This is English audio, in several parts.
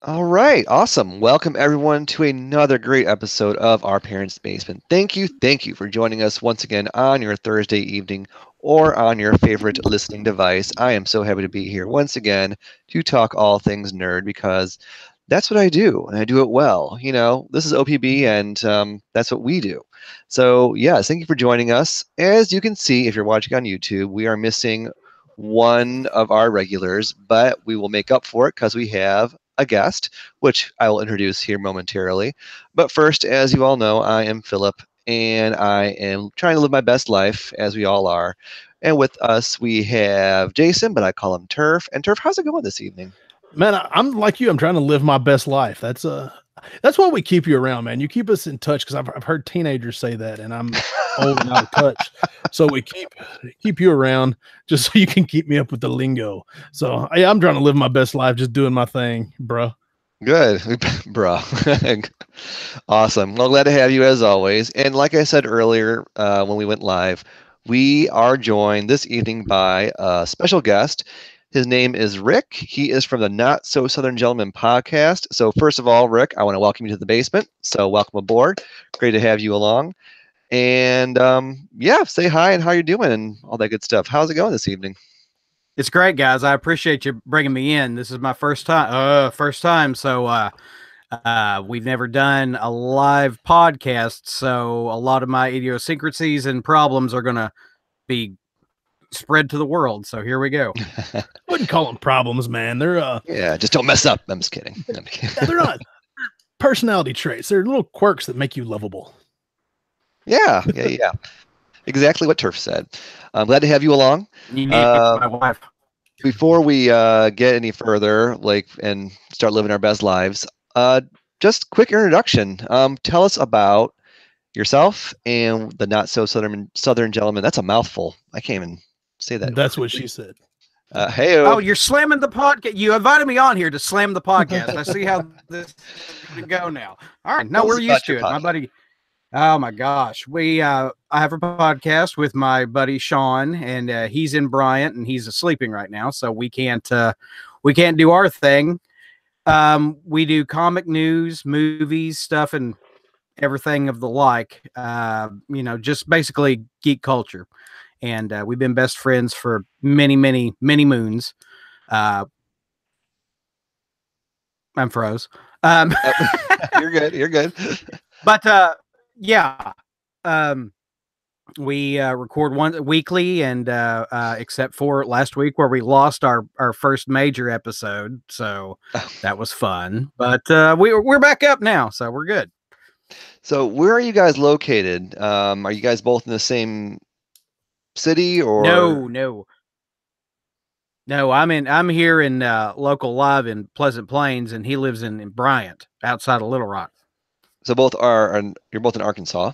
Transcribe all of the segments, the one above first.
All right, awesome. Welcome everyone to another great episode of Our Parents' Basement. Thank you for joining us once again on your Thursday evening or on your favorite listening device. I am so happy to be here once again to talk all things nerd because that's what I do and I do it well. This is OPB and that's what we do. So, yes, thank you for joining us. As you can see, if you're watching on YouTube, we are missing one of our regulars, but we will make up for it because we have a guest, which I will introduce here momentarily. But first, as you all know, I am Philip, and I am trying to live my best life, as we all are. And with us, we have Jason, but I call him Turf. And Turf, how's it going this evening? Man, I'm like you. I'm trying to live my best life. That's why we keep you around, man. You keep us in touch because I've heard teenagers say that, and I'm old and out of touch. So we keep you around just so you can keep me up with the lingo. So yeah, I'm trying to live my best life, just doing my thing, bro. Good, bro. Awesome. Well, glad to have you as always. And like I said earlier when we went live, we are joined this evening by a special guest. His name is Rick. He is from the Not So Southern Gentleman podcast. So, first of all, Rick, I want to welcome you to the basement. So, welcome aboard. Great to have you along. And yeah, say hi and how you're doing and all that good stuff. How's it going this evening? It's great, guys. I appreciate you bringing me in. This is my first time. So we've never done a live podcast, so a lot of my idiosyncrasies and problems are going to be spread to the world. So here we go. I wouldn't call them problems, man. They're yeah, just don't mess up. I'm just kidding. they're not personality traits. They're little quirks that make you lovable. Yeah. Exactly what Turf said. I'm glad to have you along. You need my wife. Before we get any further, and start living our best lives, just quick introduction. Tell us about yourself and the Not So Southern Gentleman. That's a mouthful. I can't even say that. That's what she said. Hey. Oh, you're slamming the podcast. You invited me on here to slam the podcast. I see how this is going to go now. All right. No, we're used to it. My buddy. Oh my gosh. I have a podcast with my buddy Sean, and he's in Bryant and he's sleeping right now. So we can't do our thing. We do comic news, movies, stuff, and everything of the like, just basically geek culture. And we've been best friends for many, many, many moons. I'm froze. You're good. But yeah, we record one weekly, and except for last week where we lost our first major episode, so that was fun. But we're back up now, so we're good. So where are you guys located? Are you guys both in the same city or No, I'm here in local live in Pleasant Plains, and he lives in Bryant outside of Little Rock. So you're both in Arkansas?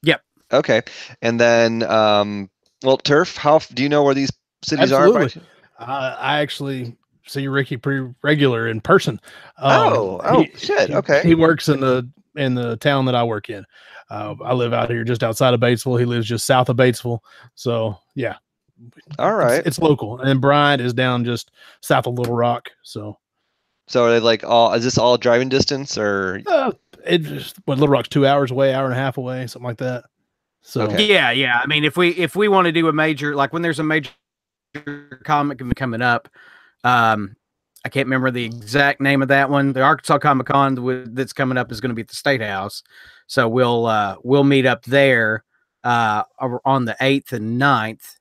Yep. Okay. And then well, Turf, how do you know where these cities Absolutely. are? I actually see Rickie pretty regular in person. Shit. Okay. He works in the town that I work in. I live out here just outside of Batesville. He lives just south of Batesville. So yeah. All right. It's local. And Bryant is down just south of Little Rock. So are they is this all driving distance or Little Rock's 2 hours away, hour and a half away, something like that. So okay. Yeah. I mean, if we want to do a major, like when there's a major comic coming up, I can't remember the exact name of that one. The Arkansas Comic Con that's coming up is going to be at the State House. So we'll meet up there on the 8th and 9th.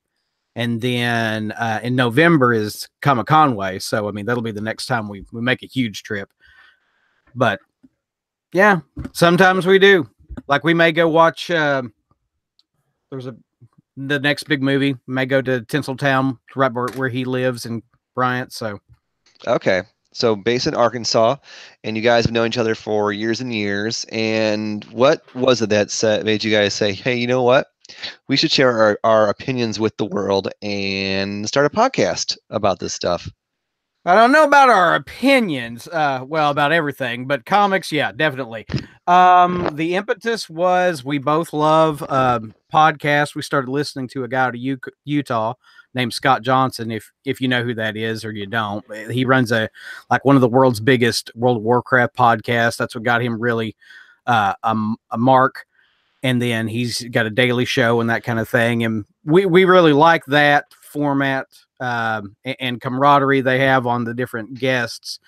And then in November is Comic Conway. So, I mean, that'll be the next time we make a huge trip. But, yeah, sometimes we do. Like, we may go watch, the next big movie. We may go to Tinseltown, right where he lives in Bryant. So, okay. So, based in Arkansas, and you guys have known each other for years and years. And what was it that made you guys say, hey, you know what? We should share our opinions with the world and start a podcast about this stuff. I don't know about our opinions, about everything, but comics, yeah, definitely. The impetus was we both love podcasts. We started listening to a guy out of Utah named Scott Johnson. If you know who that is or you don't, he runs one of the world's biggest World of Warcraft podcasts. That's what got him really a mark. And then he's got a daily show and that kind of thing. And we really like that format and camaraderie they have on the different guests.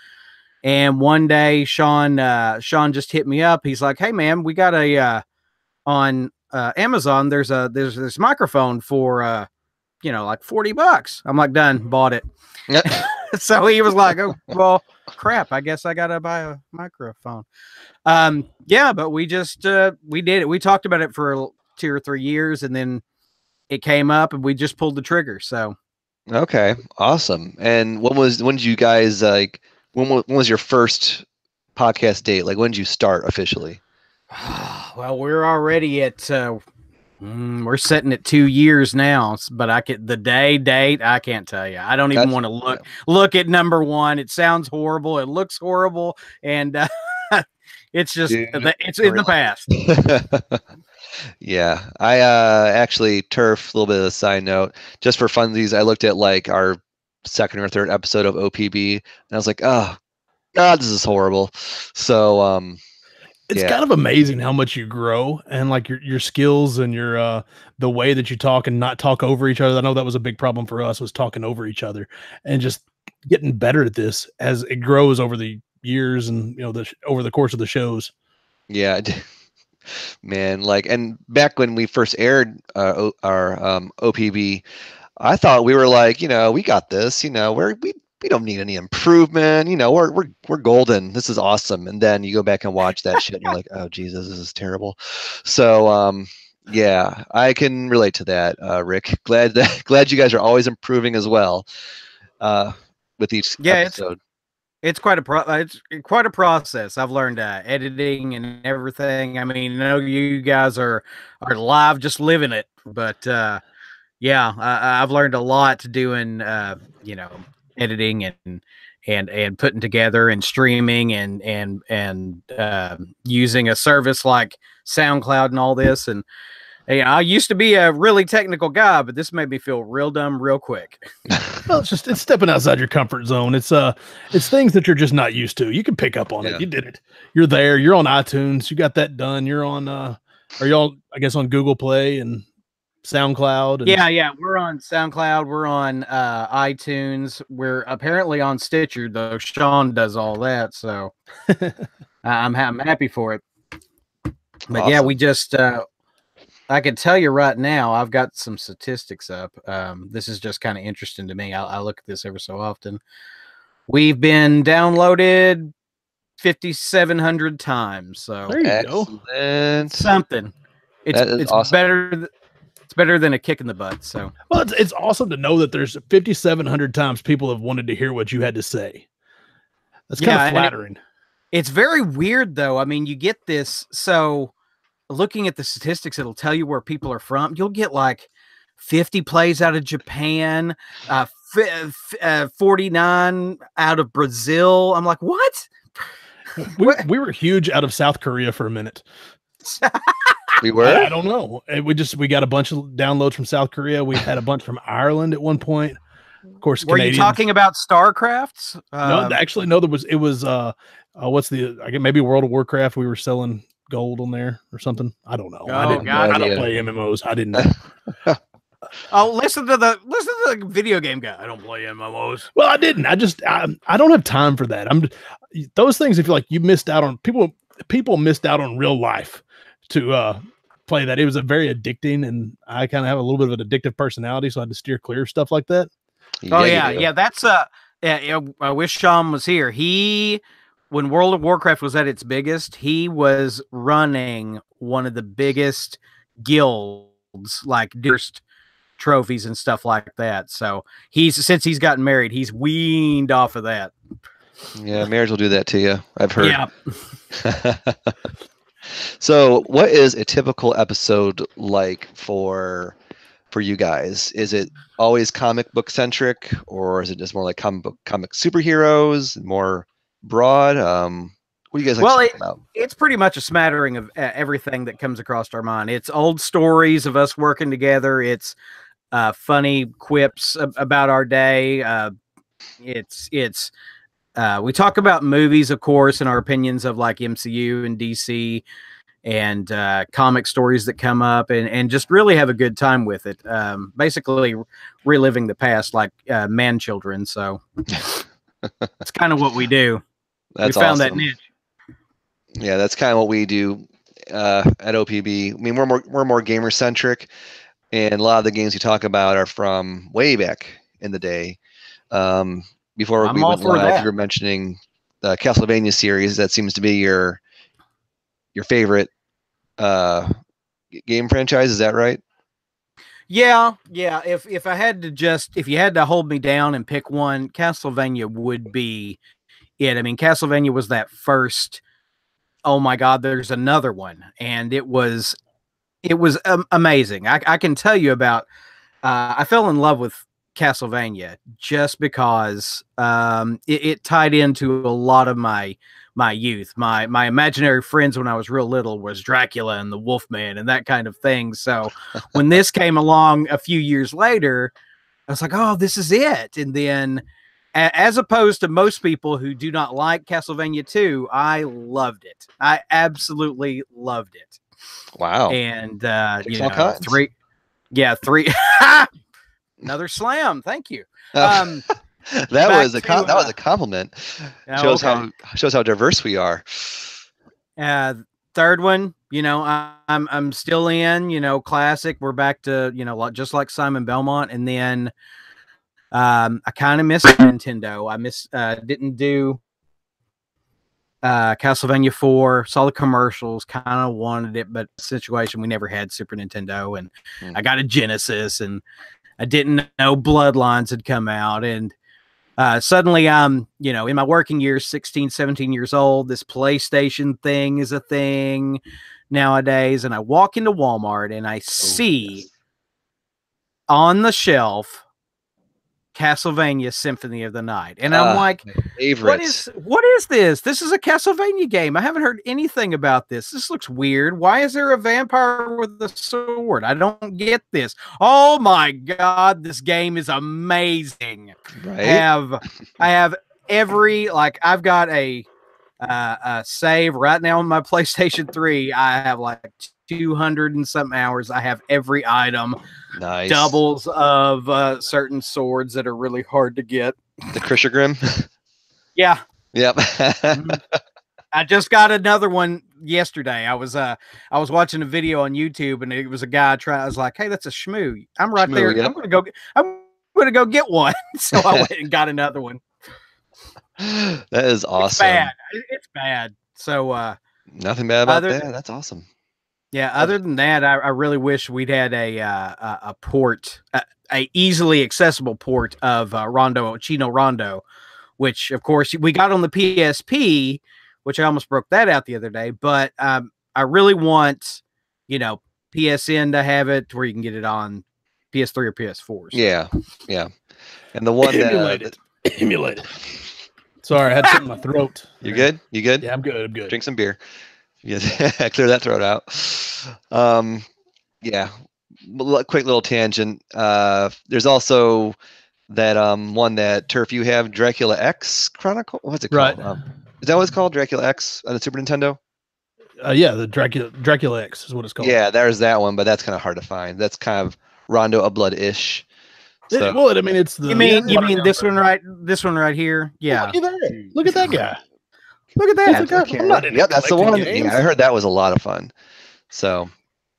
And one day, Sean just hit me up. He's like, "Hey man, we got on Amazon. There's this microphone for like $40." I'm like, "Done, bought it." So he was like, "Oh well, crap. I guess I gotta buy a microphone." Yeah, but we just we did it. We talked about it for 2 or 3 years, and then it came up, and we just pulled the trigger. So okay, awesome. And when did you guys when was your first podcast date? Like, when did you start officially? well, we're already at we're sitting at 2 years now, but the date I can't tell you. I don't even want to look at number one. It sounds horrible. It looks horrible, and it's just it's in the past. Yeah, I actually turf. A little bit of a side note, just for funsies. I looked at like our second or third episode of OPB, and I was like, "Oh God, this is horrible." So it's kind of amazing how much you grow and like your skills and your the way that you talk and not talk over each other. I know that was a big problem for us, was talking over each other, and just getting better at this as it grows over the years and over the course of the shows. Yeah, man. Like, and back when we first aired our OPB, I thought we were like, we got this. We don't need any improvement. We're golden. This is awesome. And then you go back and watch that shit, and you're like, oh Jesus, this is terrible. So yeah, I can relate to that, Rick. Glad you guys are always improving as well with each episode. It's quite a process. I've learned editing and everything. I mean, I know you guys are live, just living it. But yeah, I've learned a lot doing editing and putting together and streaming and using a service like SoundCloud and all this. And I used to be a really technical guy, but this made me feel real dumb real quick. Well, it's stepping outside your comfort zone. It's things that you're just not used to. You can pick up on it. You did it. You're there. You're on iTunes. You got that done. You're on are y'all, I guess, on Google Play and SoundCloud? And yeah. We're on SoundCloud. We're on iTunes. We're apparently on Stitcher, though. Sean does all that, so I'm happy for it. But awesome. Yeah, we just I can tell you right now, I've got some statistics up. This is just kind of interesting to me. I look at this every so often. We've been downloaded 5,700 times. So there you go. Something. It's awesome. Better. It's better than a kick in the butt. So well, it's awesome to know that there's 5,700 times people have wanted to hear what you had to say. That's kind of flattering. It's very weird, though. I mean, you get this. So looking at the statistics, it'll tell you where people are from. You'll get like 50 plays out of Japan, 49 out of Brazil. I'm like, what? We were huge out of South Korea for a minute. We were? I don't know. We got a bunch of downloads from South Korea. We had a bunch from Ireland at one point. Of course, were Canadians. You talking about StarCrafts? No, actually, no. It was maybe World of Warcraft. We were selling gold on there or something. I don't know. I don't play MMOs. I didn't know. Oh, listen to the video game guy. I don't play MMOs. Well, I didn't. I don't have time for that. Those things. If you missed out on people missed out on real life to play that. It was a very addicting, and I kind of have a little bit of an addictive personality, so I had to steer clear of stuff like that. Yeah. That's I wish Sean was here. When World of Warcraft was at its biggest, he was running one of the biggest guilds, like Durst trophies and stuff like that. So since he's gotten married, he's weaned off of that. Yeah, marriage will do that to you, I've heard. Yeah. So what is a typical episode like for you guys? Is it always comic book centric, or is it just more like comic superheroes, more broad? What do you guys like to talk about? It's pretty much a smattering of everything that comes across our mind. It's old stories of us working together. It's funny quips about our day. We talk about movies, of course, and our opinions of like MCU and DC and comic stories that come up, and just really have a good time with it. Basically reliving the past like man children. So that's kind of what we do. That's we found awesome. that niche. Yeah, that's kind of what we do at OPB. I mean, we're more gamer centric, and a lot of the games we talk about are from way back in the day. Before we went live, you were mentioning the Castlevania series. That seems to be your favorite game franchise. Is that right? Yeah. If you had to hold me down and pick one, Castlevania would be it. I mean, Castlevania was that first. Oh my God, there's another one, and it was amazing. I can tell you about. I fell in love with Castlevania just because it tied into a lot of my youth. My imaginary friends when I was real little was Dracula and the Wolfman and that kind of thing. So when this came along a few years later, I was like, oh, this is it. And then as opposed to most people who do not like Castlevania 2, I loved it. I absolutely loved it. Wow. And three. Another slam. Thank you. That was a compliment. Shows how diverse we are. Third one, I'm still in, classic. We're back to, just like Simon Belmont. And then I kind of miss Nintendo. I didn't do Castlevania 4, saw the commercials, kind of wanted it, but situation we never had Super Nintendo, and I got a Genesis, and I didn't know Bloodlines had come out, and suddenly I'm, in my working years, 16, 17 years old, this PlayStation thing is a thing nowadays, and I walk into Walmart and I see on the shelf Castlevania Symphony of the Night. And I'm like, what is this? This is a Castlevania game. I haven't heard anything about this. This looks weird. Why is there a vampire with a sword? I don't get this. Oh my God, this game is amazing. Right? I have every, I've got a save right now on my PlayStation 3. I have 200 and something hours. I have every item. Nice. Doubles of certain swords that are really hard to get. The Krishagrim? Yeah. Yep. I just got another one yesterday. I was watching a video on YouTube, and it was a guy I was like, hey, that's a shmoo. I'm right there. Yep. I'm gonna go get one. So I went and got another one. That is awesome. It's bad. So nothing bad about that. That's awesome. Yeah, other than that, I really wish we'd had a port, a easily accessible port of Chino Rondo, which of course we got on the PSP, which I almost broke that out the other day. But I really want, PSN to have it where you can get it on PS3 or PS4. So. Yeah. And the one emulate it. Sorry, I had something in my throat. You good? Yeah, I'm good. Drink some beer. Yeah, clear that throat out. Yeah, quick little tangent. There's also that one that Turf you have, Dracula X Chronicle. What's it called? Right. Is that what it's called? Dracula X on the Super Nintendo? Yeah, the Dracula X is what it's called. Yeah, there's that one, but that's kind of hard to find. That's kind of Rondo of Blood-ish. So. Well, I mean, it's the. You mean this one right? This one right here? Yeah. Look at that guy. Look at that. Yeah, that's the one. Yeah, I heard that was a lot of fun. So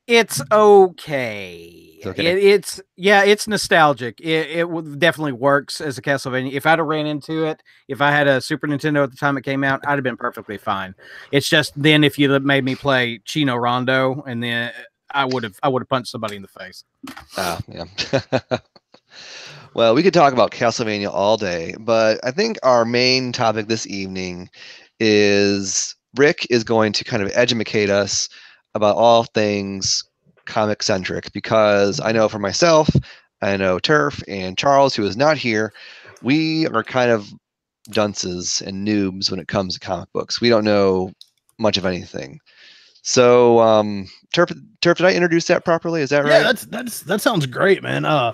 it's okay. It's nostalgic. It definitely works as a Castlevania. If I'd have ran into it, if I had a Super Nintendo at the time it came out, I'd have been perfectly fine. It's just then if you'd have made me play Chino Rondo, and then I would have punched somebody in the face. Yeah. Well, we could talk about Castlevania all day, but I think our main topic this evening is Rick is going to kind of educate us about all things comic centric, because I know for myself, I know Turf and Charles, who is not here, we are kind of dunces and noobs when it comes to comic books. We don't know much of anything. So, Turf, did I introduce that properly? Is that right? Yeah, that sounds great, man. I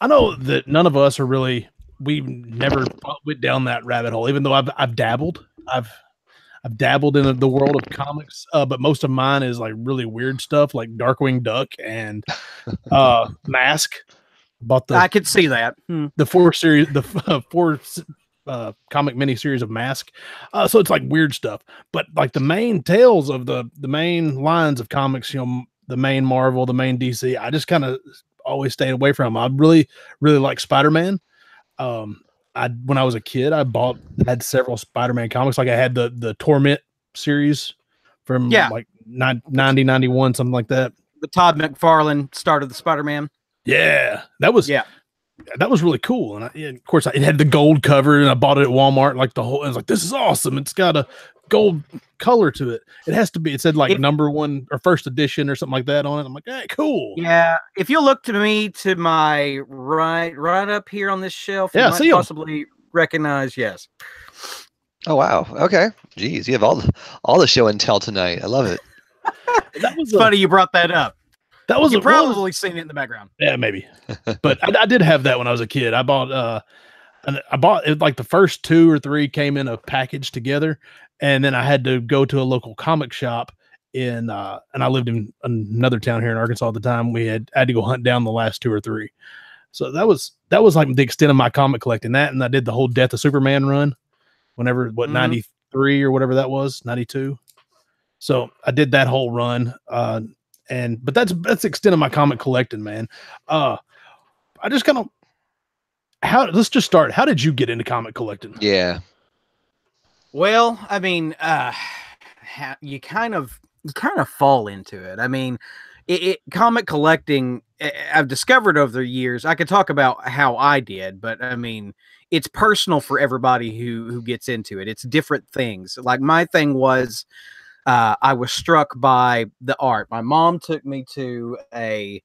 know that none of us are really, we've never went down that rabbit hole, even though I've dabbled. I've dabbled in the world of comics, but most of mine is like really weird stuff, like Darkwing Duck and Mask. Bought I could see that. the four series, the four comic miniseries of Mask. So it's like weird stuff, but like the main tales of the main lines of comics, the main Marvel, the main DC, I just kind of always stayed away from. I really like Spider-Man. When I was a kid, had several Spider-Man comics. Like I had the Torment series from like 90, 91, something like that. The Todd McFarlane started the Spider-Man. Yeah, that was really cool. And of course, it had the gold cover, and I bought it at Walmart. Like I was like, this is awesome. It's got a gold color to it. It has to be. It said like number one or first edition or something like that on it. I'm like, hey, cool. Yeah. If you look to me to my right up here on this shelf, you might possibly recognize. Yes. Oh wow. Okay. Jeez, you have all the show and tell tonight. I love it. That was funny you brought that up. That was probably seen it in the background. Yeah, maybe. But I did have that when I was a kid. I bought it, like the first 2 or 3 came in a package together, and then I had to go to a local comic shop and I lived in another town here in Arkansas at the time. We had to go hunt down the last 2 or 3. So that was like the extent of my comic collecting. That, and I did the whole Death of Superman run whenever 93 or whatever that was, 92. So I did that whole run. But that's the extent of my comic collecting, man. I just kind of let's just start. How did you get into comic collecting? Yeah. Well, I mean, you kind of fall into it. I mean, comic collecting, I've discovered over the years. I could talk about how I did, but I mean, it's personal for everybody who gets into it. It's different things. Like my thing was, I was struck by the art. My mom took me to a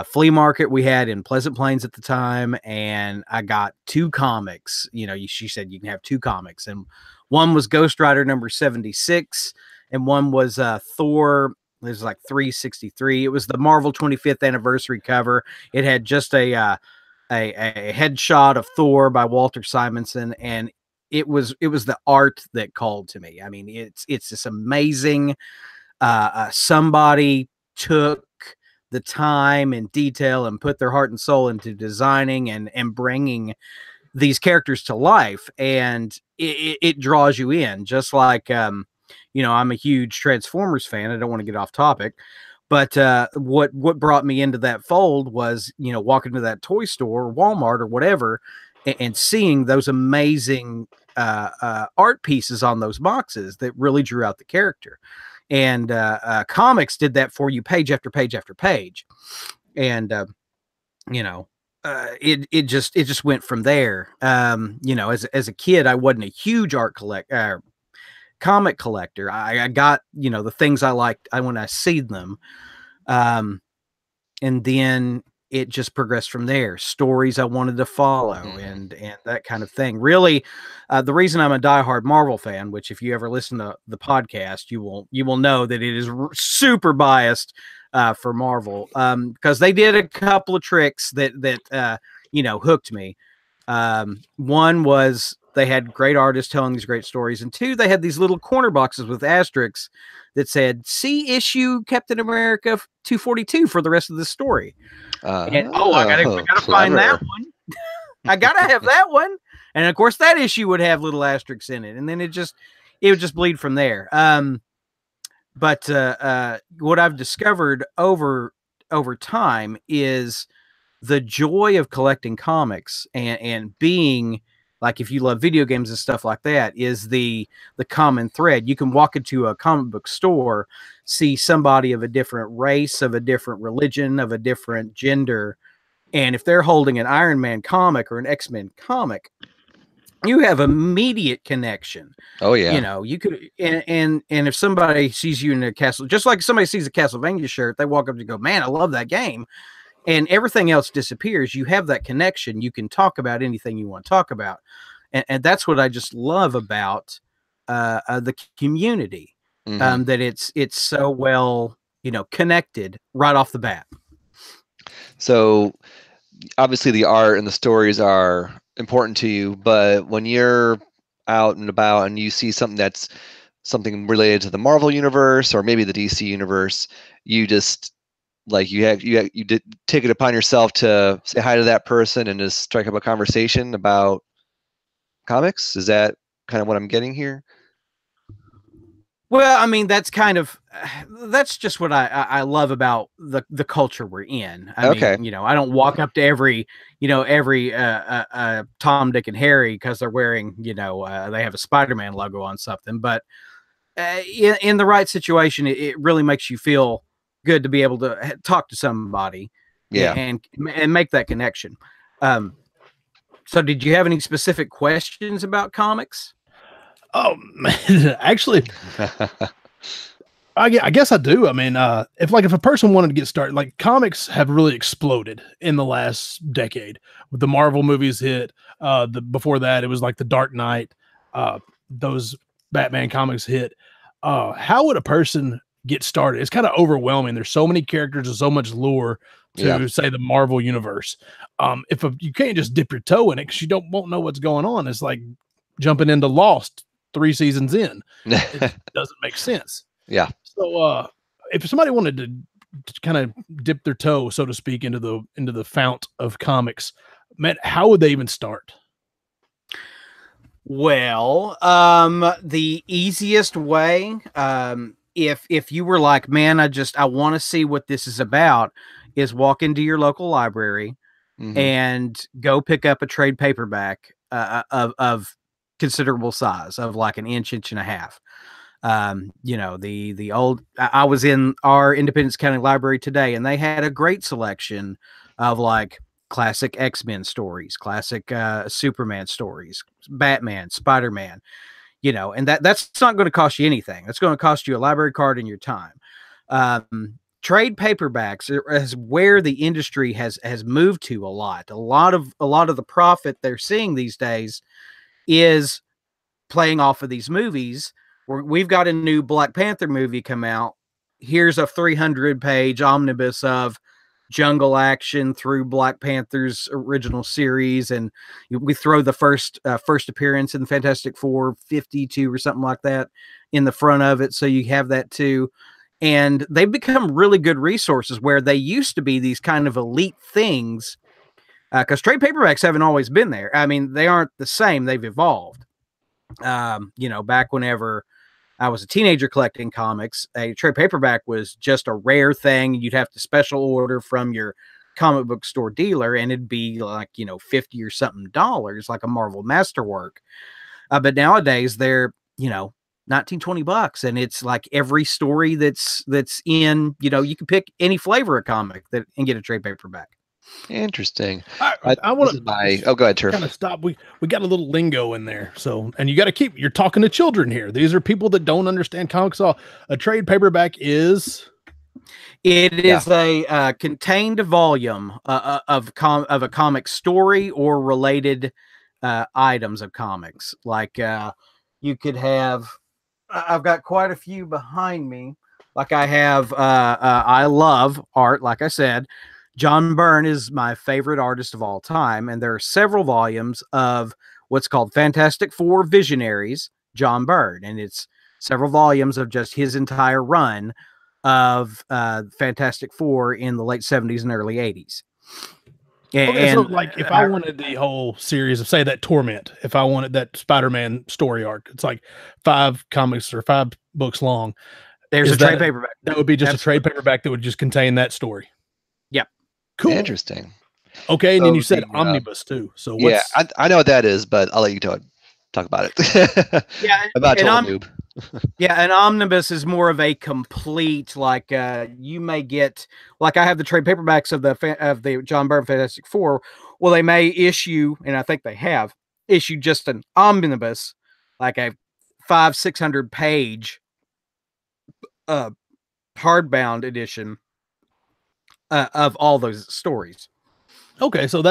flea market we had in Pleasant Plains at the time, and I got 2 comics. She said you can have 2 comics, and one was Ghost Rider number 76, and one was Thor. It was like 363. It was the Marvel 25th anniversary cover. It had just a headshot of Thor by Walter Simonson, and it was the art that called to me. I mean, it's this amazing. Somebody took the time and detail and put their heart and soul into designing and bringing these characters to life, and it draws you in. Just like I'm a huge Transformers fan. I don't want to get off topic, but what brought me into that fold was walking to that toy store, or Walmart, or whatever, and seeing those amazing art pieces on those boxes that really drew out the character. And comics did that for you, page after page after page. And it just went from there. As a kid, I wasn't a huge comic collector. I got the things I liked when I seen them, and then it just progressed from there. Stories I wanted to follow, and that kind of thing. Really, the reason I'm a diehard Marvel fan, which if you ever listen to the podcast, you will know that it is super biased for Marvel, because they did a couple of tricks that hooked me. One was they had great artists telling these great stories, and 2, they had these little corner boxes with asterisks that said "See issue Captain America 242" for the rest of the story. And I gotta find that one. I gotta have that one. And of course, that issue would have little asterisks in it, and then it would just bleed from there. But what I've discovered over time is the joy of collecting comics and being like, if you love video games and stuff like that, is the common thread. You can walk into a comic book store, see somebody of a different race, of a different religion, of a different gender, and if they're holding an Iron Man comic or an X-Men comic, you have immediate connection. Oh yeah. You could, and if somebody sees you in a castle, just like somebody sees a Castlevania shirt, they walk up and go, "Man, I love that game." And everything else disappears. You have that connection. You can talk about anything you want to talk about. And that's what I just love about the community. that it's so well, connected right off the bat. So obviously the art and the stories are important to you, but when you're out and about and you see something that's something related to the Marvel universe or maybe the DC universe, you just like you did take it upon yourself to say hi to that person and just strike up a conversation about comics. Is that kind of what I'm getting here? Well, I mean, that's just what I love about the culture we're in. I Okay. mean, I don't walk up to every Tom, Dick, and Harry because they're wearing, they have a Spider-Man logo on something. But in the right situation, it really makes you feel good to be able to talk to somebody, Yeah. and make that connection. So, did you have any specific questions about comics? Oh man, actually, I guess I do. I mean, if a person wanted to get started, like comics have really exploded in the last decade. With the Marvel movies hit, before that it was like the Dark Knight, those Batman comics hit. How would a person get started? It's kind of overwhelming. There's so many characters and so much lore to say the Marvel universe. You can't just dip your toe in it because you won't know what's going on. It's like jumping into Lost 3 seasons in. It doesn't make sense. Yeah. So if somebody wanted to kind of dip their toe, so to speak, into the fount of comics, man, how would they even start? Well, the easiest way, if you were like, man, I want to see what this is about, is walk into your local library and go pick up a trade paperback of considerable size, of like an inch and a half. The old, I was in our Independence County Library today, and they had a great selection of like classic XMen stories, classic Superman stories, Batman, Spider-Man, and that's not going to cost you anything. That's going to cost you a library card and your time. Trade paperbacks is where the industry has moved to a lot. A lot of the profit they're seeing these days is playing off of these movies. We've got a new Black Panther movie come out. Here's a 300-page omnibus of jungle action through Black Panther's original series, and we throw the first appearance in the Fantastic Four 52 or something like that in the front of it, so you have that too. And they've become really good resources where they used to be these kind of elite things, because trade paperbacks haven't always been there. I mean, they aren't the same. They've evolved. Back whenever I was a teenager collecting comics, a trade paperback was just a rare thing. You'd have to special order from your comic book store dealer, and it'd be like, $50 or something, like a Marvel Masterwork. But nowadays they're, $19-20, and it's like every story that's in, you can pick any flavor of comic and get a trade paperback. Interesting. I want to. Oh, go ahead, Turf. Kind of stop. We got a little lingo in there, and you got to you're talking to children here. These are people that don't understand comics. All a trade paperback is. It is a contained volume of a comic story or related items of comics. Like you could have. I've got quite a few behind me. Like I have. I love art. Like I said. John Byrne is my favorite artist of all time, and there are several volumes of what's called Fantastic Four Visionaries, John Byrne, and it's several volumes of just his entire run of Fantastic Four in the late 70s and early 80s. Okay, so like if I wanted the whole series of, say, that Torment, if I wanted that Spider-Man story arc, it's like 5 comics or 5 books long. There's a trade paperback. That would be just a trade paperback that would just contain that story. Yep. Cool. Interesting. Okay, and then you said omnibus too. So yeah, I know what that is, but I'll let you talk about it. Yeah, about noob. Yeah, an omnibus is more of a complete, like you may get, like I have the trade paperbacks of the John Byrne Fantastic Four. Well, they may issue, and I think they have issued just an omnibus, like a 500-600 page hardbound edition of all those stories. Okay, so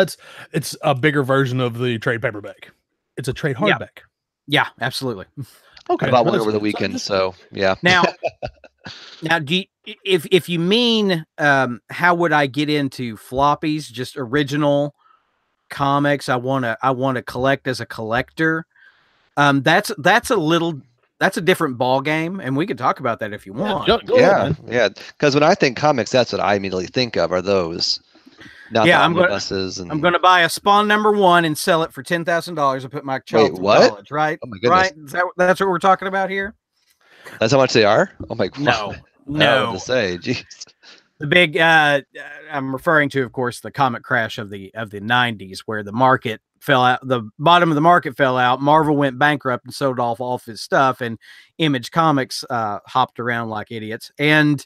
it's a bigger version of the trade paperback. It's a trade hardback. Yeah, absolutely. I bought one over the weekend, so yeah. Now, do you, if you mean how would I get into floppies? Just original comics. I want to collect as a collector. That's a different ball game, and we could talk about that if you want. Go ahead, yeah. Because when I think comics, that's what I immediately think of are those. Not the omnibuses. I'm going to buy a Spawn #1 and sell it for $10,000 and put my child through college. Right? Oh my goodness! Right? That's what we're talking about here. That's how much they are. Oh my god! No. I don't know what to say, jeez. The big. I'm referring to, of course, the comic crash of the 90s, where the market fell out. The bottom of the market fell out. Marvel went bankrupt and sold off all of his stuff, and Image Comics hopped around like idiots. And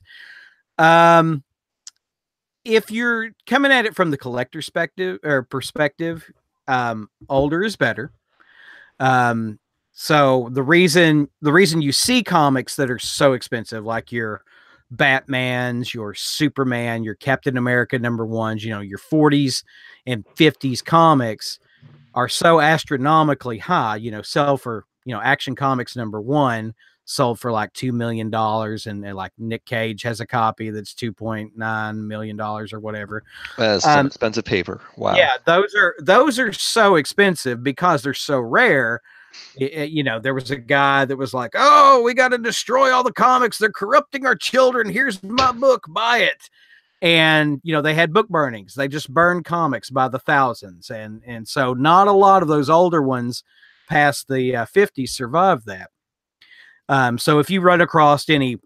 if you're coming at it from the collector perspective, older is better. So the reason you see comics that are so expensive, like your Batmans, your Superman, your Captain America #1s, your 40s and 50s comics are so astronomically high, sell for, Action Comics #1 sold for like $2 million, and like Nick Cage has a copy that's $2.9 million or whatever. That's some expensive paper. Wow. Yeah, those are so expensive because they're so rare. There was a guy that was like, "Oh, we got to destroy all the comics. They're corrupting our children. Here's my book. Buy it." And they had book burnings. They just burned comics by the thousands, and so not a lot of those older ones past the 50s survived that. So if you run across any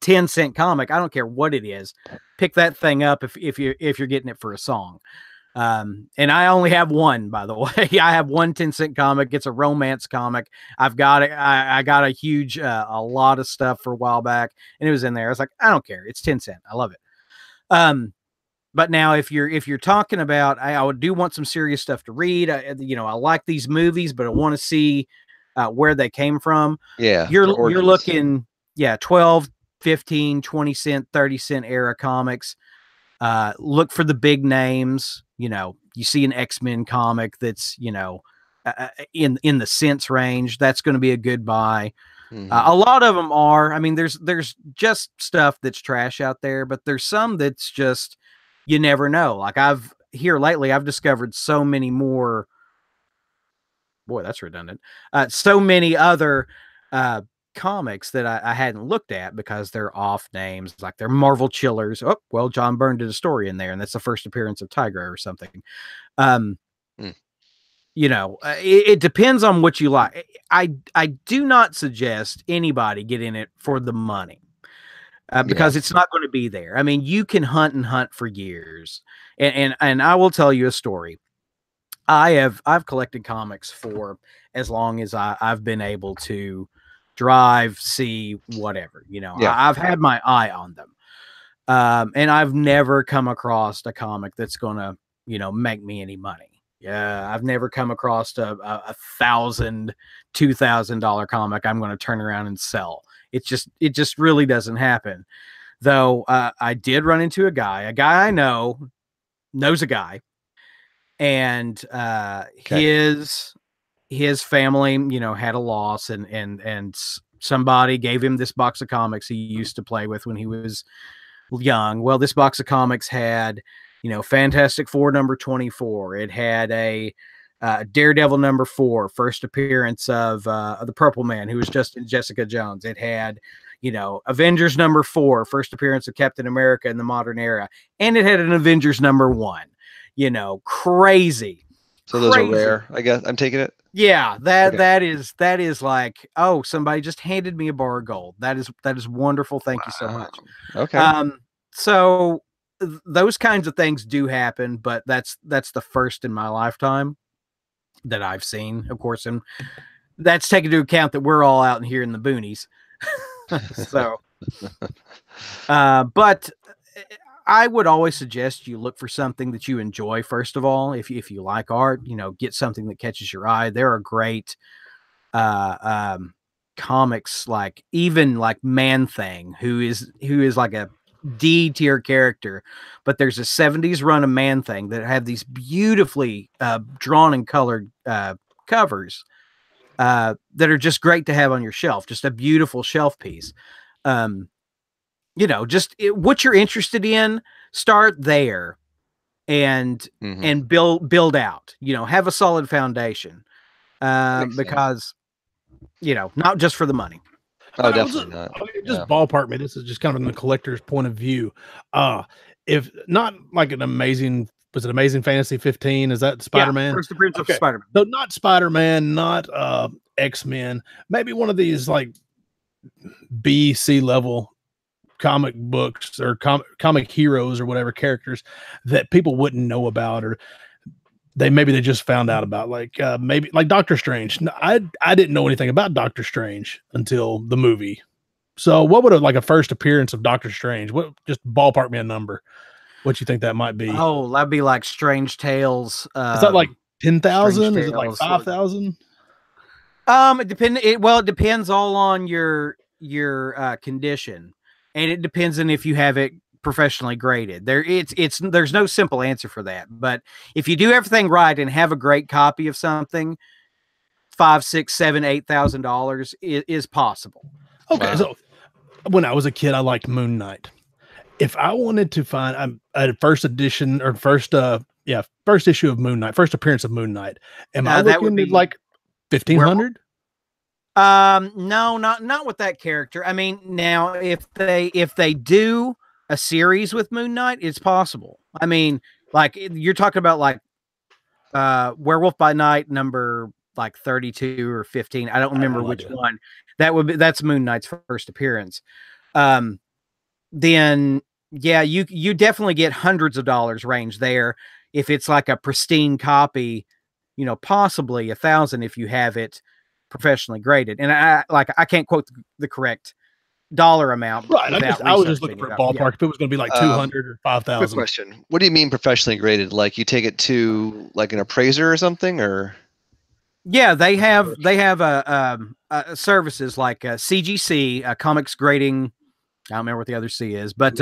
10-cent comic, I don't care what it is, pick that thing up if you're getting it for a song. And I only have one, by the way. I have one 10-cent comic. It's a romance comic. I've got it. I got a huge, a lot of stuff for a while back, and it was in there. I was like, I don't care. It's 10 cents. I love it. But now if you're talking about, I do want some serious stuff to read. I like these movies, but I want to see where they came from. Yeah. You're looking, 12, 15, 20 cent, 30 cent era comics. Look for the big names. You see an XMen comic that's, in the cents range. That's going to be a good buy. Mm-hmm. A lot of them are. I mean, there's just stuff that's trash out there, but there's some that's just, you never know. Like I've discovered so many more. Boy, that's redundant. So many other comics that I hadn't looked at because they're off names, like they're Marvel Chillers. Oh, well, John Byrne did a story in there, and that's the first appearance of Tigra or something. It depends on what you like. I do not suggest anybody get in it for the money. Because it's not going to be there. I mean, you can hunt for years, and I will tell you a story. I've collected comics for as long as I've been able to drive, see, whatever. I've had my eye on them, and I've never come across a comic that's going to make me any money. Yeah, I've never come across a $1,000, $2,000 comic I'm going to turn around and sell. It just really doesn't happen. Though I did run into a guy I know knows a guy, and his family, had a loss, and somebody gave him this box of comics he used to play with when he was young. Well, this box of comics had, Fantastic Four #24. It had a Daredevil #4, first appearance of the Purple Man, who was just in Jessica Jones. It had, Avengers #4, first appearance of Captain America in the modern era, and it had an Avengers #1. Crazy. So those are rare, I guess. I'm taking it. Yeah, that is like, oh, somebody just handed me a bar of gold. That is wonderful. Thank you so much. Okay. So those kinds of things do happen, but that's the first in my lifetime that I've seen, of course, and that's taken into account that we're all out here in the boonies. So, but I would always suggest you look for something that you enjoy. First of all, if you like art, get something that catches your eye. There are great comics, like even like Man Thing, who is like a D tier character, but there's a 70s run of Man Thing that have these beautifully drawn and colored covers that are just great to have on your shelf, just a beautiful shelf piece. Just what you're interested in, start there and build out, have a solid foundation. Because, not just for the money. Oh, definitely not. Just ballpark me. This is just kind of from the collector's point of view. If not like was it Amazing Fantasy 15? Is that Spider-Man? First appearance of Spider-Man. So not Spider-Man, not X-Men. Maybe one of these like B, C level comic books or comic heroes or whatever characters that people wouldn't know about, or they just found out about, like maybe like Doctor Strange. I didn't know anything about Doctor Strange until the movie. So what would a first appearance of Doctor Strange? What, just ballpark me a number. What you think that might be? Oh, that'd be like Strange Tales. Is that like 10,000? Is it like 5,000? It depends all on your condition, and it depends on if you have it professionally graded. There's no simple answer for that. But if you do everything right and have a great copy of something, $5,000, $6,000, $7,000, $8,000 is possible. Okay, wow. So when I was a kid, I liked Moon Knight. If I wanted to find a first edition or first issue of Moon Knight, first appearance of Moon Knight, am I looking at like 1,500? No, not with that character. I mean, now if they do a series with Moon Knight, it's possible. I mean, like you're talking about like Werewolf by Night number like 32 or 15. I don't remember which one. That's Moon Knight's first appearance. Then yeah, you definitely get hundreds of dollars range there. If it's like a pristine copy, possibly 1,000 if you have it professionally graded. And I can't quote the correct dollar amount. Right. I was just looking for a ballpark. Yeah. If it was going to be like 200 or 5,000. Quick question. What do you mean professionally graded? Like you take it to like an appraiser or something, or? Yeah, they have services like CGC, Comics Grading. I don't remember what the other C is, but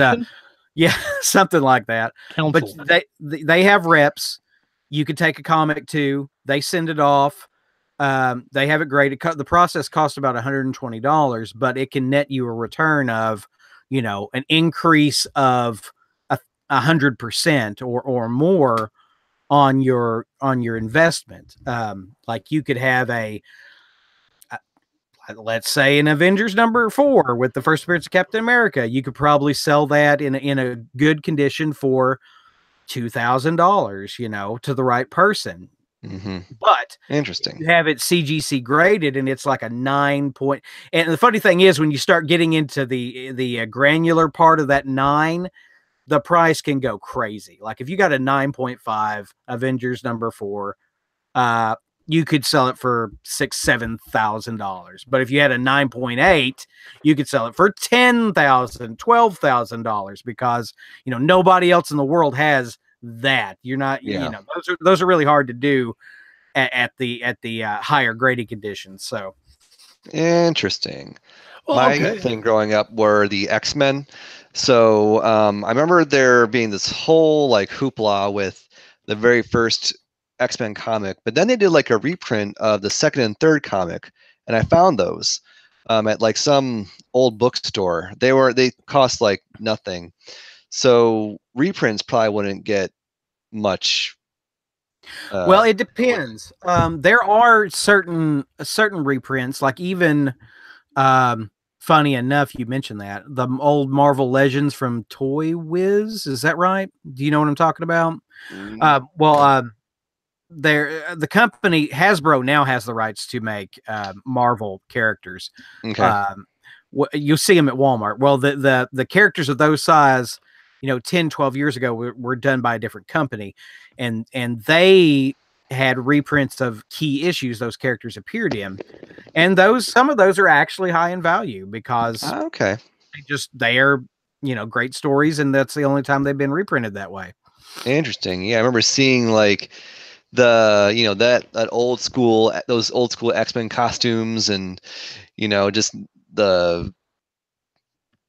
yeah, something like that. Council. But they have reps. You could take a comic to. They send it off. They have it graded. The process costs about $120, but it can net you a return of, an increase of 100% or more on your investment. Like you could have let's say an Avengers number 4 with the first appearance of Captain America. You could probably sell that in a good condition for $2,000, to the right person. Mm-hmm. But interesting, you have it CGC graded and it's like a 9 point. And the funny thing is, when you start getting into the granular part of that 9, the price can go crazy. Like if you got a 9.5 Avengers number 4, you could sell it for $6,000-$7,000. But if you had a 9.8, you could sell it for $10,000, $12,000 because nobody else in the world has that. You're not, those are really hard to do at the higher grading conditions. So interesting. My thing growing up were the X-Men. So I remember there being this whole like hoopla with the very first X-Men comic, but then they did like a reprint of the second and third comic, and I found those at like some old bookstore. They cost like nothing. So reprints probably wouldn't get much. Well, it depends. There are certain reprints, like even funny enough, you mentioned that the old Marvel Legends from Toy Wiz. Is that right? Do you know what I'm talking about? The company Hasbro now has the rights to make Marvel characters. Okay. You'll see them at Walmart. Well, the characters of those size, 10, 12 years ago were done by a different company, and they had reprints of key issues those characters appeared in, and some of those are actually high in value because they are great stories, and that's the only time they've been reprinted that way. Interesting. Yeah, I remember seeing like that old school, those old school X-Men costumes, and just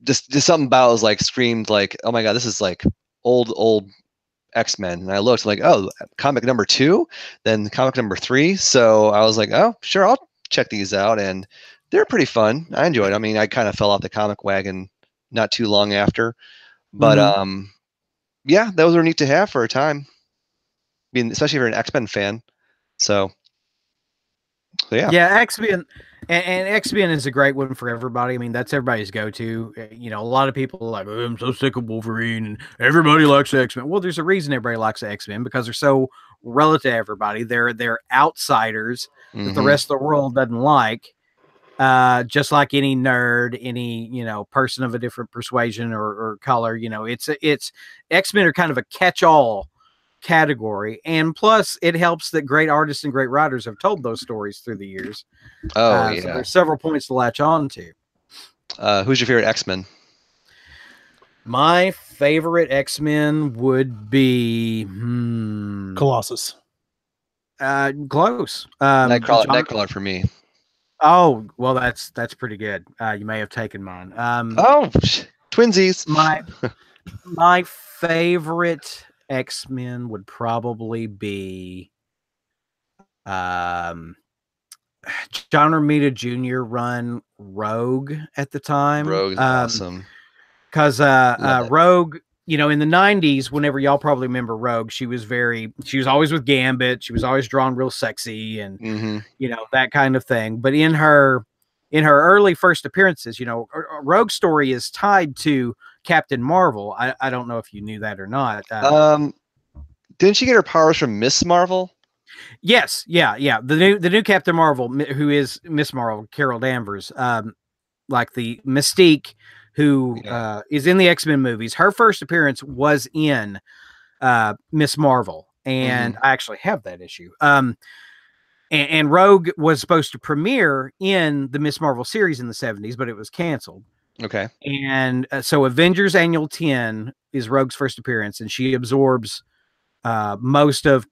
something about it was like screamed like, oh my god, this is like old X-Men. And I looked like, oh, comic number 2, then comic number 3. So I was like, oh sure, check these out, and they're pretty fun. I enjoyed it. I mean, I kind of fell off the comic wagon not too long after, but yeah, those were neat to have for a time. I mean, especially if you're an X-Men fan. So yeah. Yeah, X-Men and X-Men is a great one for everybody. I mean, that's everybody's go-to. You know, a lot of people are like, oh, I'm so sick of Wolverine, and everybody likes X-Men. Well, there's a reason everybody likes X-Men, because they're so relative to everybody. They're outsiders that the rest of the world doesn't like. Just like any nerd, any, you know, person of a different persuasion or color, you know, it's X-Men are kind of a catch-all category, and plus it helps that great artists and great writers have told those stories through the years. So there's several points to latch on to. Who's your favorite X-Men? My favorite X-Men would be Colossus. Close. Nightcrawler for me. Oh, well, that's pretty good. You may have taken mine. Twinsies. My favorite X-Men would probably be John Romita Jr. run Rogue at the time. Rogue's awesome. Because Rogue, you know, in the 90s, whenever y'all probably remember Rogue, she was always with Gambit. She was always drawn real sexy and, you know, that kind of thing. But in her early first appearances, you know, Rogue's story is tied to Captain Marvel. I don't know if you knew that or not. Didn't she get her powers from Miss Marvel? Yes. Yeah. The new Captain Marvel, who is Miss Marvel, Carol Danvers, like the Mystique, who is in the X-Men movies. Her first appearance was in Miss Marvel, and I actually have that issue. And Rogue was supposed to premiere in the Miss Marvel series in the 70s, but it was canceled. Okay. And so Avengers Annual 10 is Rogue's first appearance, and she absorbs most of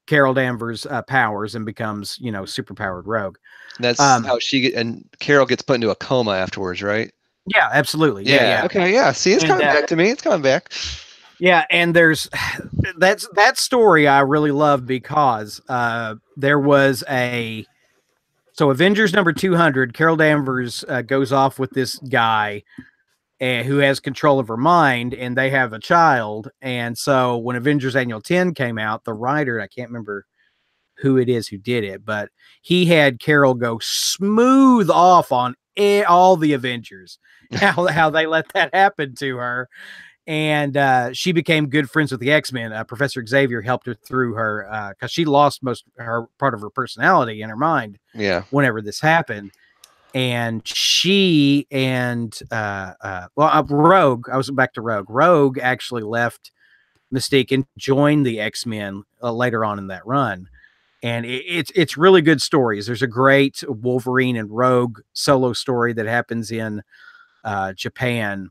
Carol Danvers' powers and becomes, you know, superpowered Rogue. That's how and Carol gets put into a coma afterwards, right? Yeah, absolutely. Yeah. Okay. Yeah. See, it's coming back to me. It's coming back. Yeah, and there's that story I really love, because there was so Avengers number 200, Carol Danvers goes off with this guy who has control of her mind, and they have a child. And so when Avengers Annual 10 came out, the writer, I can't remember who it is who did it, but he had Carol go smooth off on all the Avengers, how they let that happen to her. And she became good friends with the X-Men. Professor Xavier helped her through her, because she lost part of her personality in her mind. Yeah. Whenever this happened, and she and Rogue. I was back to Rogue. Rogue actually left Mystique and joined the X-Men later on in that run. And it's really good stories. There's a great Wolverine and Rogue solo story that happens in Japan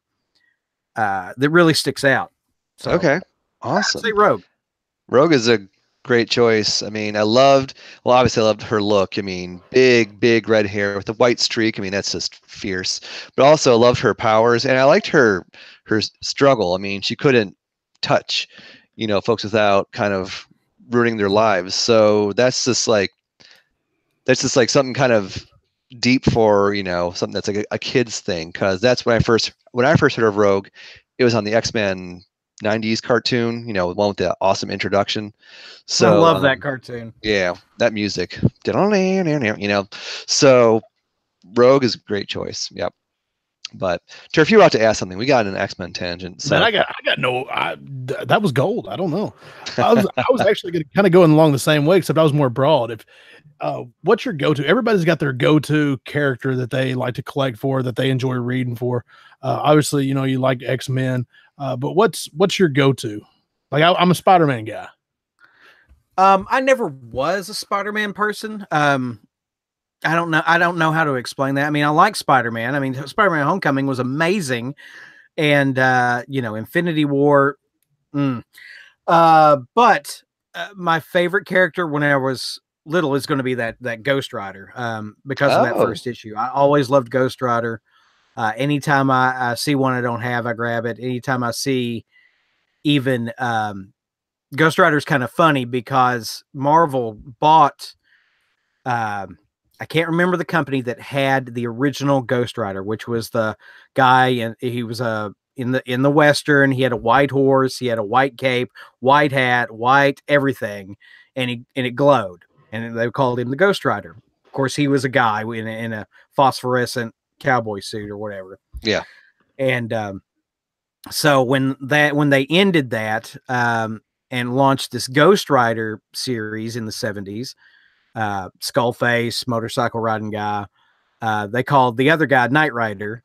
that really sticks out. So, okay, awesome. I'd say Rogue. Rogue is a great choice. I mean, obviously I loved her look. I mean, big red hair with a white streak. I mean, that's just fierce. But also I loved her powers, and I liked her struggle. I mean, she couldn't touch, you know, folks without kind of ruining their lives. So that's just like something kind of deep for, you know, something that's like a kid's thing. Because that's when I first heard of Rogue, it was on the X-Men 90s cartoon, you know, one with the awesome introduction. So I love that cartoon. Yeah, that music, you know. So Rogue is a great choice. Yep. But Turf, you were about to ask something. We got an X-Men tangent. So man, I got that was gold. I don't know. I was actually going to kind of going along the same way, except I was more broad. If what's your go-to? Everybody's got their go-to character that they like to collect for, that they enjoy reading for. Obviously, you know, you like X-Men, but what's your go-to? Like I'm a Spider-Man guy. I never was a Spider-Man person. I don't know how to explain that. I mean, I like Spider-Man. I mean, Spider-Man Homecoming was amazing. And, you know, Infinity War. But my favorite character when I was little is going to be that Ghost Rider, because of that first issue. I always loved Ghost Rider. Anytime I see one I don't have, I grab it. Anytime I see even Ghost Rider is kind of funny because Marvel bought I can't remember the company that had the original Ghost Rider, which was the guy, and he was in the Western. He had a white horse, he had a white cape, white hat, white everything, and it glowed, and they called him the Ghost Rider. Of course, he was a guy in a phosphorescent cowboy suit or whatever. Yeah, and so when they ended that and launched this Ghost Rider series in the 70s. Skullface, motorcycle riding guy. They called the other guy Knight Rider,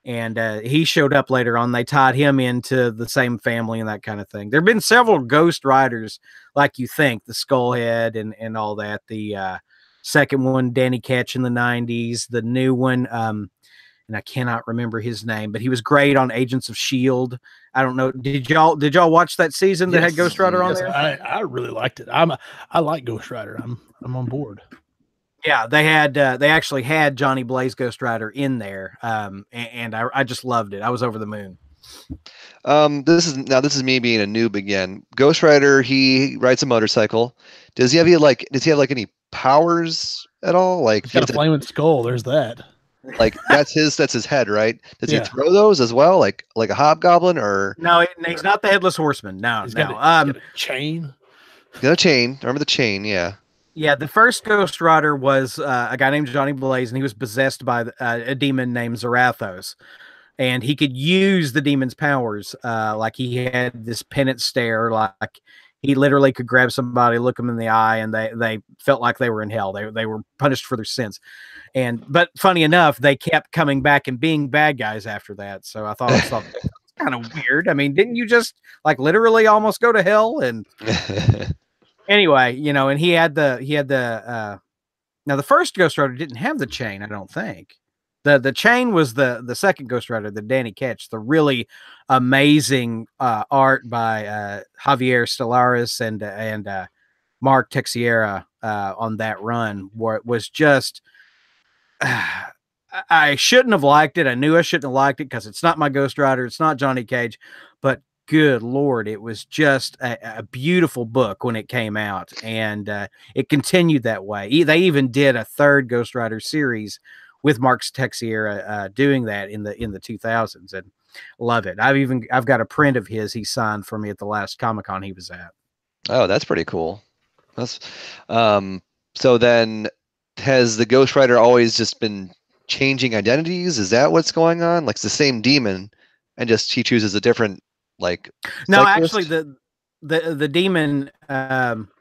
and he showed up later on. They tied him into the same family and that kind of thing. There have been several Ghost Riders, like you think, the Skullhead and all that. The second one, Danny Ketch in the 90s. The new one, and I cannot remember his name, but he was great on Agents of S.H.I.E.L.D. I don't know. Did y'all watch that season that had Ghost Rider on there? I really liked it. I like Ghost Rider. I'm on board. Yeah, they actually had Johnny Blaze Ghost Rider in there, and I just loved it. I was over the moon. This is me being a noob again. Ghost Rider, he rides a motorcycle. Does he have any powers at all? Like, he's got a flaming skull. There's that. Like that's his head, right? Does he throw those as well, like a hobgoblin, or no? He's not the headless horseman. No, he's got a chain. He's got a chain. Remember the chain? Yeah. Yeah, the first Ghost Rider was a guy named Johnny Blaze, and he was possessed by a demon named Zarathos, and he could use the demon's powers. Like he had this penance stare, like he literally could grab somebody, look them in the eye, and they felt like they were in hell. They were punished for their sins. But funny enough, they kept coming back and being bad guys after that. So I thought it was kind of weird. I mean, didn't you just like literally almost go to hell? And anyway, and he had the now the first Ghost Rider didn't have the chain, I don't think. The chain was the second Ghost Rider, the Danny Ketch, the really amazing art by Javier Stellaris and Mark Texiera on that run, where it was just I shouldn't have liked it. I knew I shouldn't have liked it because it's not my Ghost Rider. It's not Johnny Cage, but good Lord, it was just a beautiful book when it came out, and it continued that way. They even did a third Ghost Rider series with Mark Texiera doing that in the 2000s, and love it. I've got a print of his he signed for me at the last Comic-Con he was at. Oh, that's pretty cool. That's so then has the Ghost Rider always just been changing identities? Is that what's going on? Like it's the same demon, and just he chooses a different like. No, cyclist? actually, the demon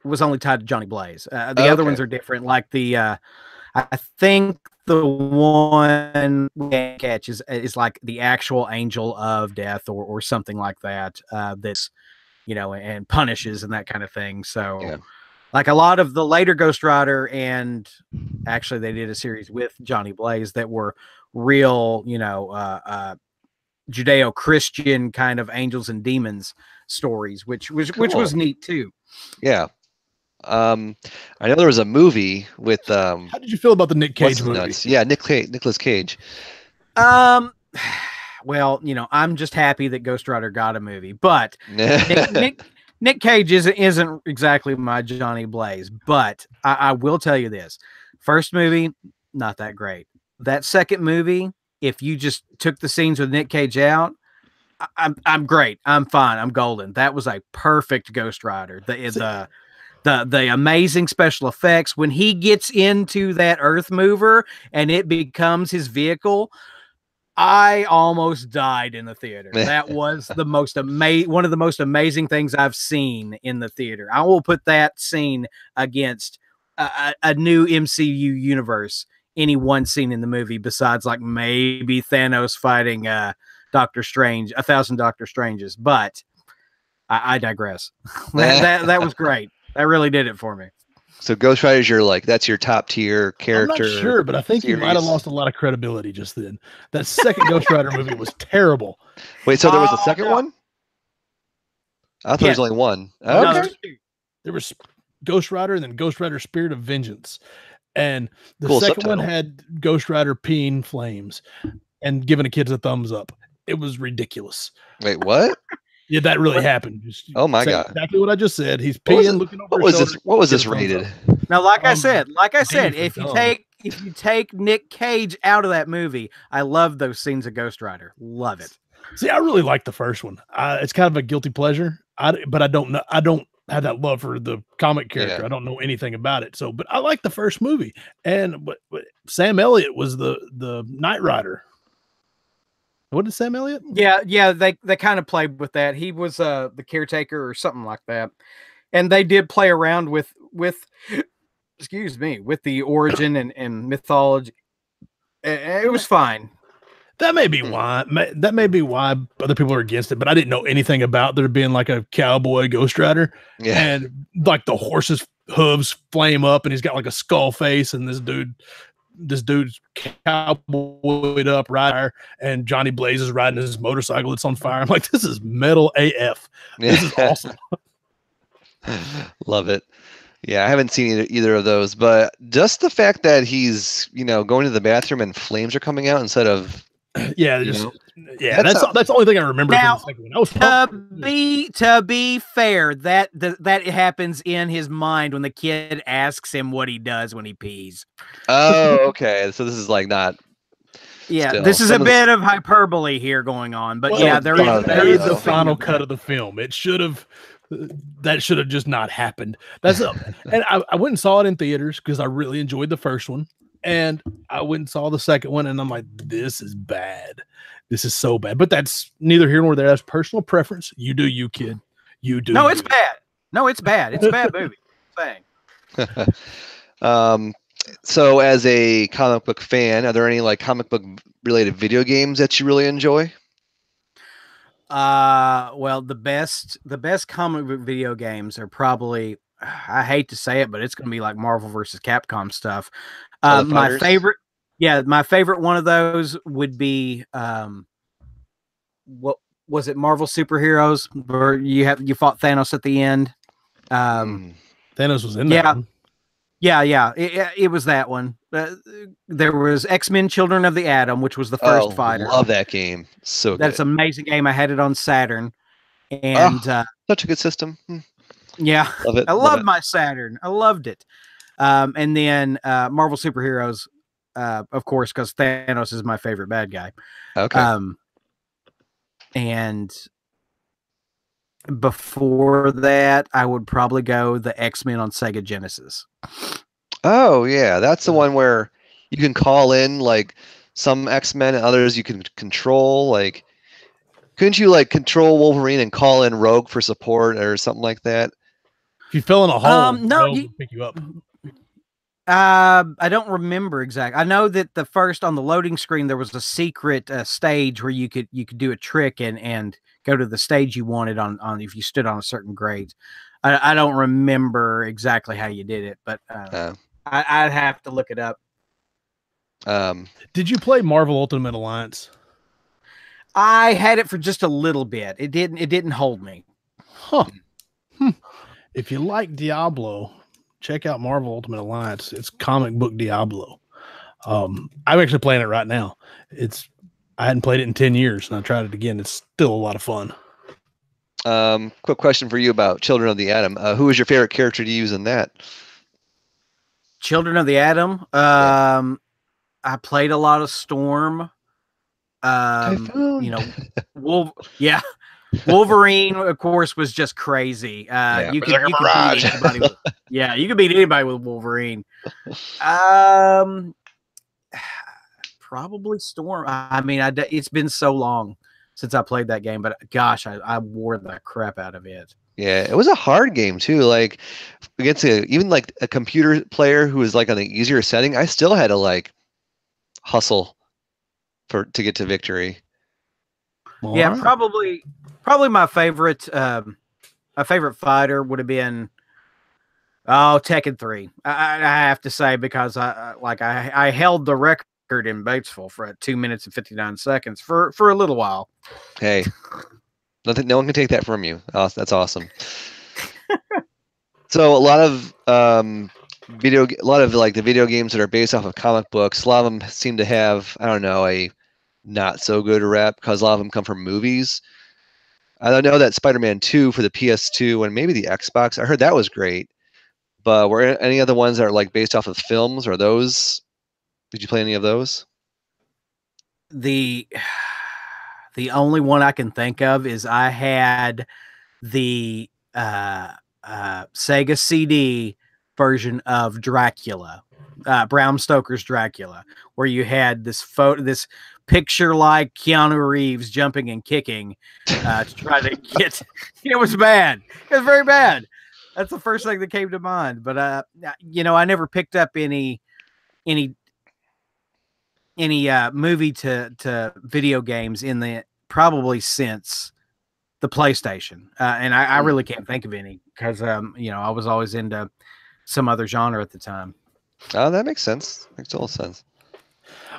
was only tied to Johnny Blaze. The other ones are different. Like the I think the one Catch is like the actual angel of death or something like that. That's and punishes and that kind of thing. So. Yeah. Like a lot of the later Ghost Rider, and actually they did a series with Johnny Blaze that were real, Judeo-Christian kind of angels and demons stories, which was neat too. Yeah. I know there was a movie with how did you feel about the Nick Cage movie? Nuts? Yeah, Nicolas Cage. Well, I'm just happy that Ghost Rider got a movie, but Nick Cage isn't exactly my Johnny Blaze, but I will tell you this. First movie, not that great. That second movie, if you just took the scenes with Nick Cage out, I'm great. I'm fine. I'm golden. That was a perfect Ghost Rider. The amazing special effects. When he gets into that Earth Mover and it becomes his vehicle, I almost died in the theater. That was the most one of the most amazing things I've seen in the theater. I will put that scene against a new MCU universe. Any one scene in the movie besides like maybe Thanos fighting Doctor Strange, 1,000 Doctor Stranges. But I digress. that was great. That really did it for me. So Ghost Rider's that's your top tier character. I'm not sure, but I think you might have lost a lot of credibility just then. That second Ghost Rider movie was terrible. Wait, so there was a second one? I thought there was only one. Okay. No, there was Ghost Rider and then Ghost Rider Spirit of Vengeance. And the second one had Ghost Rider peeing flames and giving the kids a thumbs up. It was ridiculous. Wait, what? Yeah, that really happened. Oh my God! Exactly what I just said. He's peeing, looking over. What was this rated? Now, like I said, if you take if you take Nick Cage out of that movie, I love those scenes of Ghost Rider. Love it. See, I really like the first one. It's kind of a guilty pleasure. But I don't know. I don't have that love for the comic character. Yeah. I don't know anything about it. So, but I like the first movie. And but Sam Elliott was the Knight Rider. What did Sam Elliott? Yeah. They kind of played with that. He was the caretaker or something like that. And they did play around with excuse me, with the origin and mythology. It was fine. That may be why. That may be why other people are against it. But I didn't know anything about there being like a cowboy Ghost Rider, and like the horse's hooves flame up, and he's got like a skull face, and this dude's cowboyed up rider, and Johnny Blaze is riding his motorcycle that's on fire. I'm like, this is metal AF. This is awesome. Love it. Yeah, I haven't seen either of those, but just the fact that he's, going to the bathroom and flames are coming out instead of that's the only thing I remember. Now, to be fair, that happens in his mind when the kid asks him what he does when he pees. Oh, okay. So this is like not. Yeah, still. This is a bit of hyperbole here going on, but there is the final cut of the film. It should have. That should have just not happened. And I went and saw it in theaters because I really enjoyed the first one. And I went and saw the second one, and I'm like, this is bad. This is so bad. But that's neither here nor there. That's personal preference. You do you, kid. You do. No, it's bad. No, it's bad. It's a bad movie. So as a comic book fan, are there any like comic book related video games that you really enjoy? Well, the best comic book video games are probably, I hate to say it, but it's going to be like Marvel versus Capcom stuff. My favorite one of those would be, what was it? Marvel Superheroes, where you fought Thanos at the end. Thanos was in that one. Yeah. It was that one. There was XMen Children of the Atom, which was the first fighter. Love that game. So good. That's an amazing game. I had it on Saturn. And such a good system. Yeah. Love it. I loved my Saturn. I loved it. And then Marvel Superheroes, of course, because Thanos is my favorite bad guy. Okay. And before that, I would probably go the X-Men on Sega Genesis. Oh, yeah. That's the one where you can call in like some X-Men and others you can control. Like, couldn't you like control Wolverine and call in Rogue for support or something like that? If you fell in a hole, no, will pick you up. I don't remember exactly. I know that the first on the loading screen there was a secret stage where you could do a trick and go to the stage you wanted on if you stood on a certain grade. I don't remember exactly how you did it, but I'd have to look it up. Did you play Marvel Ultimate Alliance? I had it for just a little bit. It didn't hold me. Huh. If you like Diablo, check out Marvel Ultimate Alliance. It's comic book Diablo. I'm actually playing it right now. I hadn't played it in 10 years, and I tried it again. It's still a lot of fun. Quick question for you about Children of the Atom. Who was your favorite character to use in that? Children of the Atom. I played a lot of Storm. Wolverine, of course, was just crazy. You could beat anybody. You could beat anybody with Wolverine. Probably Storm. I mean, it's been so long since I played that game, but gosh, I wore the crap out of it. Yeah, it was a hard game too. Like against even like a computer player who was like on the easier setting, I still had to like hustle to get to victory. Yeah, probably my favorite fighter would have been Tekken 3. I have to say, because I held the record in Batesville for 2 minutes and 59 seconds for a little while. Hey, no one can take that from you. That's awesome. So a lot of the video games that are based off of comic books, a lot of them seem to have, I don't know, a not so good rep because a lot of them come from movies. I don't know that Spider-Man 2 for the PS2 and maybe the Xbox, I heard that was great. But were any other ones that are like based off of films, or those Did you play any of those? The only one I can think of is I had the Sega CD version of Dracula, Bram Stoker's Dracula, where you had this picture like Keanu Reeves jumping and kicking to try to get. It was bad. It was very bad. That's the first thing that came to mind. But I never picked up any movie to video games in the probably since the PlayStation, and I really can't think of any because I was always into some other genre at the time. Oh, that makes sense. Makes total sense.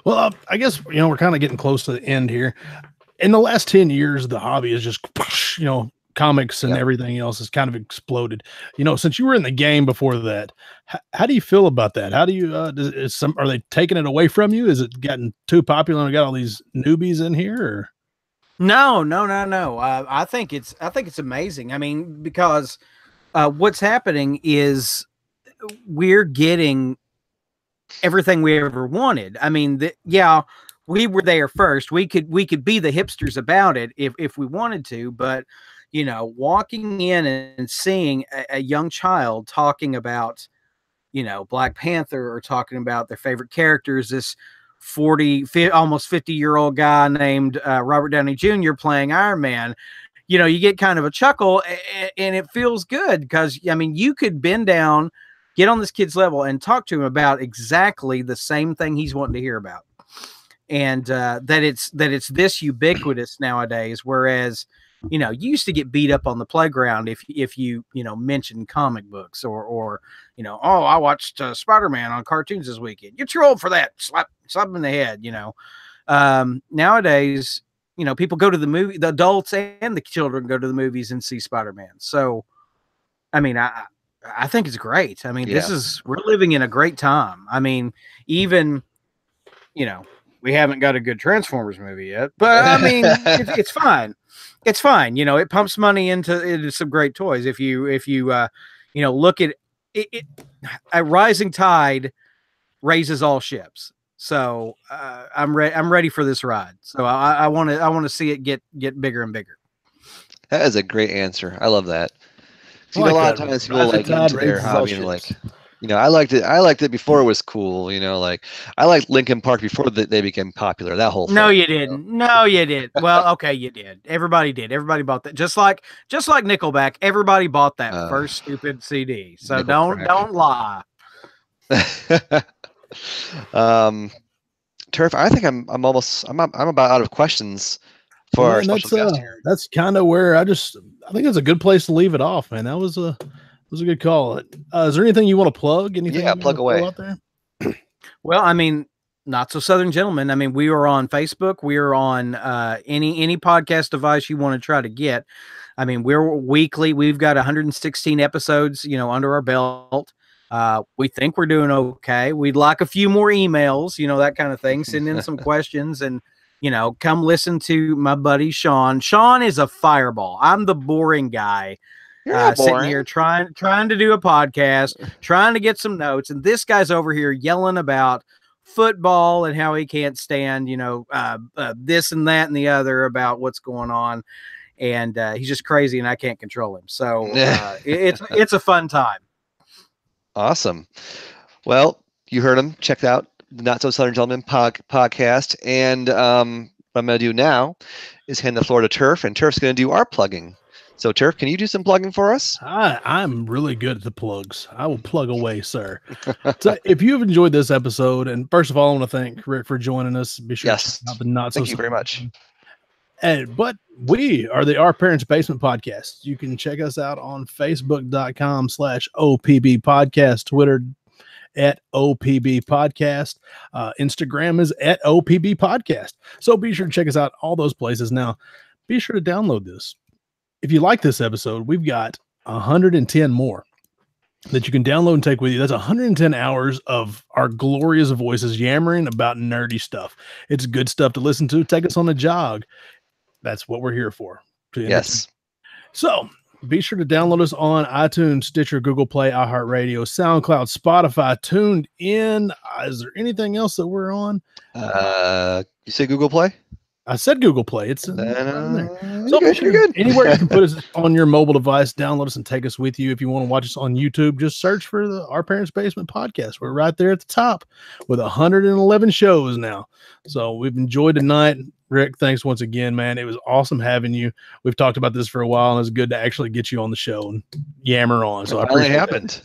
Well, I guess we're kind of getting close to the end here. In the last 10 years, the hobby is just comics and everything else has kind of exploded. Since you were in the game before that, how do you feel about that? How do you are they taking it away from you? Is it getting too popular and we got all these newbies in here? Or? No. I think it's amazing. I mean, because what's happening is we're getting everything we ever wanted. I mean, we were there first. We could be the hipsters about it if we wanted to, but walking in and seeing a young child talking about, Black Panther or talking about their favorite characters, this almost 50-year-old guy named Robert Downey Jr. playing Iron Man, you get kind of a chuckle and it feels good because, I mean, you could bend down, get on this kid's level and talk to him about exactly the same thing he's wanting to hear about. And that it's this ubiquitous nowadays, whereas you used to get beat up on the playground if you mentioned comic books or oh, I watched Spider-Man on cartoons this weekend. You're too old for that. Slap him in the head. Nowadays, people go to the movie. The adults and the children go to the movies and see Spider-Man. So, I mean, I think it's great. I mean, we're living in a great time. I mean, even we haven't got a good Transformers movie yet, but I mean, it's fine. It's fine. It pumps money into some great toys. If you look at it, a rising tide raises all ships. So I'm ready for this ride. So I want to see it get bigger and bigger. That is a great answer. I love that. A lot of times people get into their hobby and I liked it before it was cool. I liked Linkin Park before they became popular. That whole thing. No, you didn't. No, you did. Well, okay, you did. Everybody did. Everybody bought that. Just like Nickelback, everybody bought that first stupid CD. So don't lie. Turf, I think I'm about out of questions for our special guest here. That's kind of where I think it's a good place to leave it off, man. That was a good call. Is there anything you want to plug? Anything? Yeah, plug away. Out there? Well, I mean, Not So Southern Gentlemen. I mean, we are on Facebook. We are on any podcast device you want to try to get. I mean, we're weekly. We've got 116 episodes, under our belt. We think we're doing okay. We'd like a few more emails, that kind of thing. Send in some questions and, come listen to my buddy Sean. Sean is a fireball. I'm the boring guy. Sitting here trying to do a podcast, trying to get some notes, and this guy's over here yelling about football and how he can't stand, this and that and the other about what's going on, and he's just crazy, and I can't control him. So it's a fun time. Awesome. Well, you heard him. Check out the Not So Southern Gentlemen podcast, and what I'm going to do now is hand the floor to Turf, and Turf's going to do our plugging. So, Turf, can you do some plugging for us? I'm really good at the plugs. I will plug away, sir. So, if you've enjoyed this episode, and first of all, I want to thank Rick for joining us. Be sure to check out the Not So Thank you very much. But we are the Our Parents Basement Podcast. You can check us out on Facebook.com/OPB Podcast, Twitter at OPB Podcast, Instagram is at OPB Podcast. So be sure to check us out all those places. Now, be sure to download this. If you like this episode, we've got 110 more that you can download and take with you. That's 110 hours of our glorious voices yammering about nerdy stuff. It's good stuff to listen to. Take us on a jog. That's what we're here for. Yes. So Be sure to download us on iTunes, Stitcher, Google Play, iHeartRadio, SoundCloud, Spotify, Tuned In. Is there anything else that we're on? You say Google Play? I said Google Play. It's right in there. So you're good. Anywhere you can put us on your mobile device, download us and take us with you. If you want to watch us on YouTube, just search for the Our Parents Basement podcast. We're right there at the top with 111 shows now. So we've enjoyed tonight. Rick, thanks once again, man. It was awesome having you. We've talked about this for a while, and it's good to actually get you on the show and yammer on. So I appreciate it. Happened.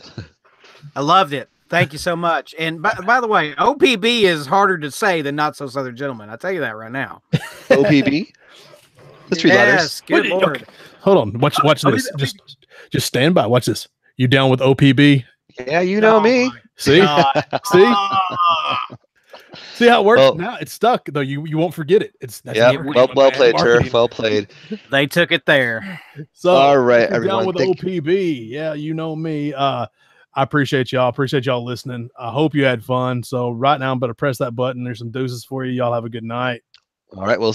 I loved it. Thank you so much. And by the way, OPB is harder to say than Not So Southern Gentlemen. I'll tell you that right now. OPB? The three letters. Good Lord. Okay. Hold on. Watch this. Just stand by. Watch this. You down with OPB? Yeah, you know me. See? See? See how it works? Well, now it's stuck, though. You won't forget it. Well played, Turf. Well played. They took it there. So all right, everyone. Down with OPB. Yeah, you know me. I appreciate y'all. Appreciate y'all listening. I hope you had fun. So right now I'm going to press that button. There's some deuces for you. Y'all have a good night. All right. We'll